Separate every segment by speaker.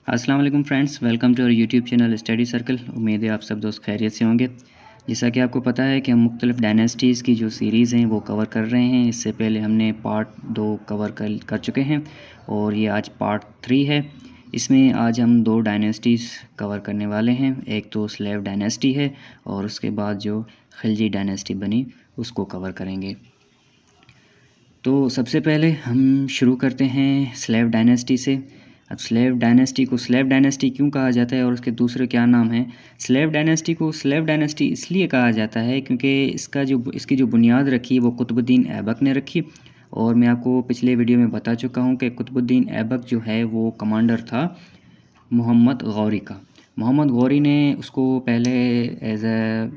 Speaker 1: अस्सलाम वालेकुम friends, welcome to our YouTube channel study circle. उम्मीद है आप सब दोस्त खैरियत से होंगे। जैसा कि आपको पता है कि हम मुख्तलिफ़ डायनेस्टीज़ की जो सीरीज़ हैं वो कवर कर रहे हैं। इससे पहले हमने पार्ट 2 कवर कर चुके हैं और ये आज पार्ट 3 है। इसमें आज हम 2 डायनेस्टीज़ कवर करने वाले हैं। एक तो स्लेव डायनेस्टी है और उसके बाद जो खिलजी डायनेस्टी बनी उसको कवर करेंगे। तो सबसे पहले हम शुरू करते हैं स्लेव डायनेस्टी से। अब स्लेव डायनेस्टी को स्लेव डायनेस्टी क्यों कहा जाता है और उसके दूसरे क्या नाम हैं? स्लेव डायनेस्टी को स्लेव डायनेस्टी इसलिए कहा जाता है क्योंकि इसकी जो बुनियाद रखी वो कुतुबुद्दीन ऐबक ने रखी। और मैं आपको पिछले वीडियो में बता चुका हूँ कि कुतुबुद्दीन ऐबक जो है वो कमांडर था मोहम्मद गौरी का। मोहम्मद गौरी ने उसको पहले एज ए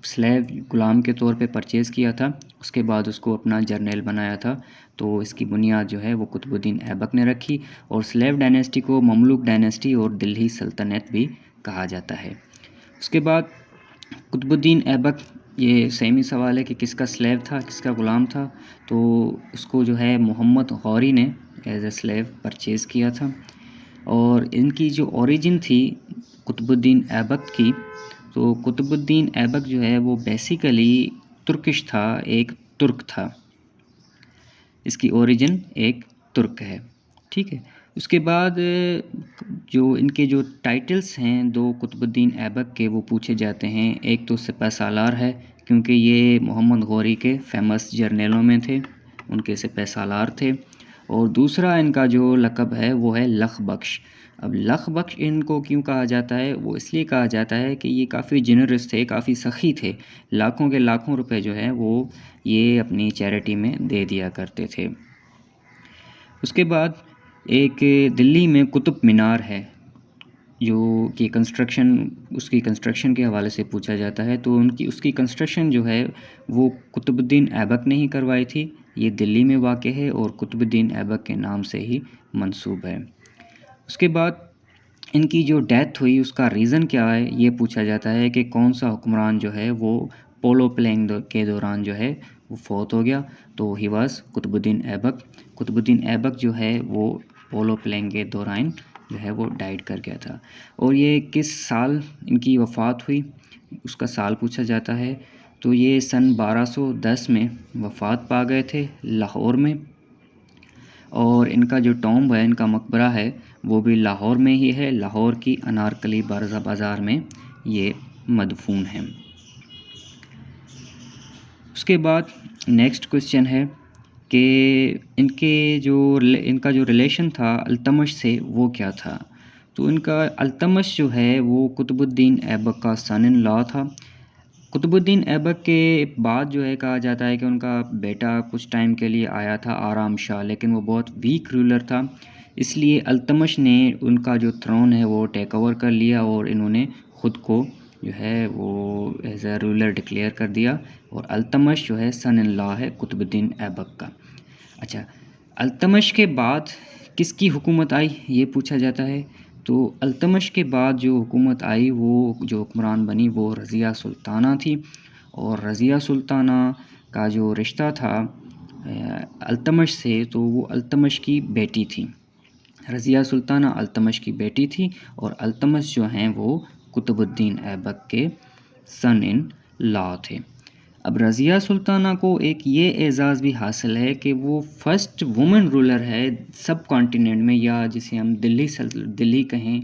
Speaker 1: स्लेव गुलाम के तौर पे परचेज़ किया था, उसके बाद उसको अपना जर्नल बनाया था। तो इसकी बुनियाद जो है वो कुतुबुद्दीन ऐबक ने रखी और स्लेव डायनेस्टी को ममलूक डायनेस्टी और दिल्ली सल्तनत भी कहा जाता है। उसके बाद कुतुबुद्दीन ऐबक, ये सेम ही सवाल है कि किसका स्लेव था, किसका ग़ुलाम था। तो उसको जो है मोहम्मद गौरी ने एज ए स्लेव परचेज़ किया था। और इनकी जो ओरिजिन थी कुतुबुद्दीन ऐबक की, तो कुतुबुद्दीन ऐबक जो है वो बेसिकली तुर्किश था, एक तुर्क था। इसकी ओरिजिन एक तुर्क है, ठीक है। उसके बाद जो इनके जो टाइटल्स हैं दो कुतुबुद्दीन ऐबक के, वो पूछे जाते हैं। एक तो सिपह सालार है क्योंकि ये मोहम्मद गौरी के फेमस जर्नलों में थे, उनके सिपह सालार थे। और दूसरा इनका जो लक़ब है वो है लख बख्श। अब लख बख्श इनको क्यों कहा जाता है? वो इसलिए कहा जाता है कि ये काफ़ी जेनरस थे, काफ़ी सखी थे। लाखों के लाखों रुपए जो है वो ये अपनी चैरिटी में दे दिया करते थे। उसके बाद एक दिल्ली में कुतुब मीनार है जो कि उसकी कंस्ट्रक्शन के हवाले से पूछा जाता है। तो उसकी कंस्ट्रक्शन जो है वो कुतुबुद्दीन ऐबक ने ही करवाई थी। ये दिल्ली में वाक़ है और कुतुबुद्दीन ऐबक के नाम से ही मंसूब है। उसके बाद इनकी जो डेथ हुई उसका रीज़न क्या है, ये पूछा जाता है कि कौन सा हुक्मरान जो है वो पोलो प्लेइंग के दौरान जो है वो फौत हो गया। तो ही वाज कुतुबुद्दीन ऐबक। कुतुबुद्दीन ऐबक जो है वो पोलो प्लेइंग के दौरान जो है वो डाइड कर गया था। और ये किस साल इनकी वफ़ात हुई उसका साल पूछा जाता है। तो ये सन 1210 में वफ़ात पा गए थे लाहौर में। और इनका जो टॉम्ब है, इनका मकबरा है, वो भी लाहौर में ही है। लाहौर की अनारकली बाज़ार में ये मदफून है। उसके बाद नेक्स्ट क्वेश्चन है कि इनका जो रिलेशन था अल्तमश से वो क्या था। तो इनका अल्तमश जो है वो कुतुबुद्दीन ऐबक का सन इन लॉ था। कुतुबुद्दीन ऐबक के बाद जो है कहा जाता है कि उनका बेटा कुछ टाइम के लिए आया था आराम शाह, लेकिन वो बहुत वीक रूलर था। इसलिए अल्तमश ने उनका जो थ्रोन है वो टेक ओवर कर लिया और इन्होंने ख़ुद को जो है वो एज ए रूलर डिक्लेयर कर दिया। और अल्तमश जो है सन इन लॉ है कुतुबुद्दीन ऐबक का। अच्छा, अल्तमश के बाद किसकी हुकूमत आई ये पूछा जाता है। तो अल्तमश के बाद जो हुकूमत आई वो जो हुक्मरान बनी वो रज़िया सुल्ताना थी। और रज़िया सुल्ताना का जो रिश्ता था अल्तमश से, तो वो अल्तमश की बेटी थी। रज़िया सुल्ताना अल्तमश की बेटी थी और अल्तमश जो हैं वो कुतुबुद्दीन ऐबक के सन इन लॉ थे। अब रज़िया सुल्ताना को एक ये एज़ाज़ भी हासिल है कि वो फ़र्स्ट वुमेन रूलर है सब कॉन्टिनेंट में, या जिसे हम दिल्ली कहें,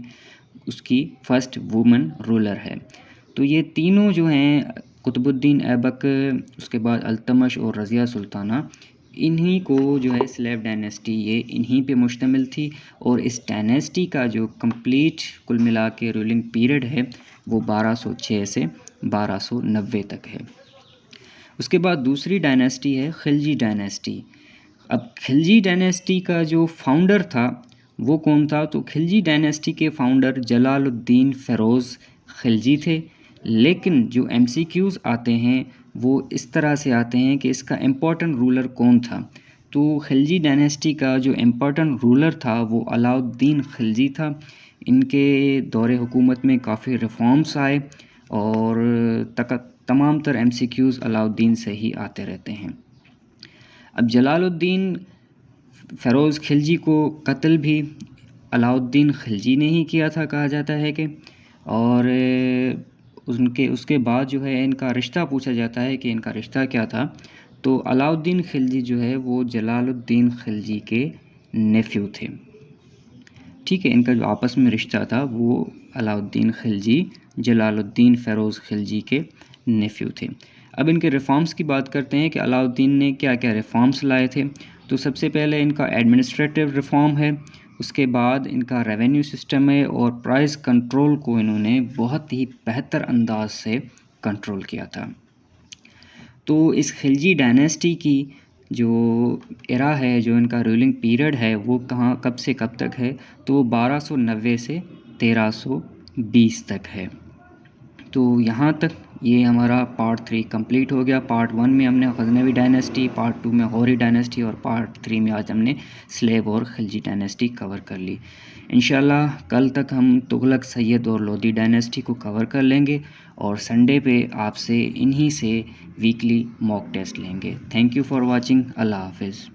Speaker 1: उसकी फ़र्स्ट वुमेन रूलर है। तो ये तीनों जो हैं कुतुबुद्दीन ऐबक, उसके बाद अल्तमश और रज़िया सुल्ताना, इन्हीं को जो है स्लेव डायनेस्टी ये इन्हीं पे मुश्तमिल थी। और इस डायनेस्टी का जो कंप्लीट कुल मिला के रूलिंग पीरियड है वो 1206 से 1290 तक है। उसके बाद दूसरी डायनेस्टी है खिलजी डायनेस्टी। अब खिलजी डायनेस्टी का जो फाउंडर था वो कौन था? तो खिलजी डायनेस्टी के फाउंडर जलालुद्दीन फ़िरोज़ खिलजी थे। लेकिन जो MCQs आते हैं वो इस तरह से आते हैं कि इसका इम्पोर्टेंट रूलर कौन था। तो खिलजी डायनेस्टी का जो इम्पोर्टेंट रूलर था वो अलाउद्दीन खिलजी था। इनके दौरे हुकूमत में काफ़ी रिफॉर्म्स आए और तमाम तर MCQs अलाउद्दीन से ही आते रहते हैं। अब जलालुद्दीन फ़िरोज़ खिलजी को कत्ल भी علاؤالدین خلجی نے ہی کیا تھا کہا جاتا ہے کہ، اور اس کے بعد جو ہے ان کا رشتہ پوچھا جاتا ہے کہ ان کا رشتہ کیا تھا، تو علاؤالدین خلجی جو ہے وہ جلال الدین خلجی کے نیفیو تھے، ٹھیک ہے۔ ان کا جو آپس میں رشتہ تھا وہ علاؤالدین خلجی جلال الدین فیروز خلجی کے نیفیو تھے۔ اب ان کے ریفارمز کی بات کرتے ہیں کہ علاؤالدین نے کیا کیا ریفارمز لائے تھے۔ تو سب سے پہلے ان کا ایڈمنسٹریٹو ریفارم ہے، اس کے بعد ان کا ریونیو سسٹم ہے، اور پرائز کنٹرول کو انہوں نے بہت ہی بہتر انداز سے کنٹرول کیا تھا۔ تو اس خلجی ڈائنیسٹی کی جو ایرا ہے، جو ان کا رولنگ پیریڈ ہے، وہ کب سے کب تک ہے، تو 1290 سے 1320 تک ہے۔ تو یہاں تک یہ ہمارا پارٹ 3 کمپلیٹ ہو گیا۔ پارٹ 1 میں ہم نے غزنوی ڈائنیسٹی، پارٹ 2 میں غوری ڈائنیسٹی، اور پارٹ 3 میں آج ہم نے سلیب اور خلجی ڈائنیسٹی کور کر لی۔ انشاءاللہ کل تک ہم تغلق، سید اور لودھی ڈائنیسٹی کو کور کر لیں گے، اور سنڈے پہ آپ سے انہی سے ویکلی موک ٹیسٹ لیں گے۔ Thank you for watching. اللہ حافظ۔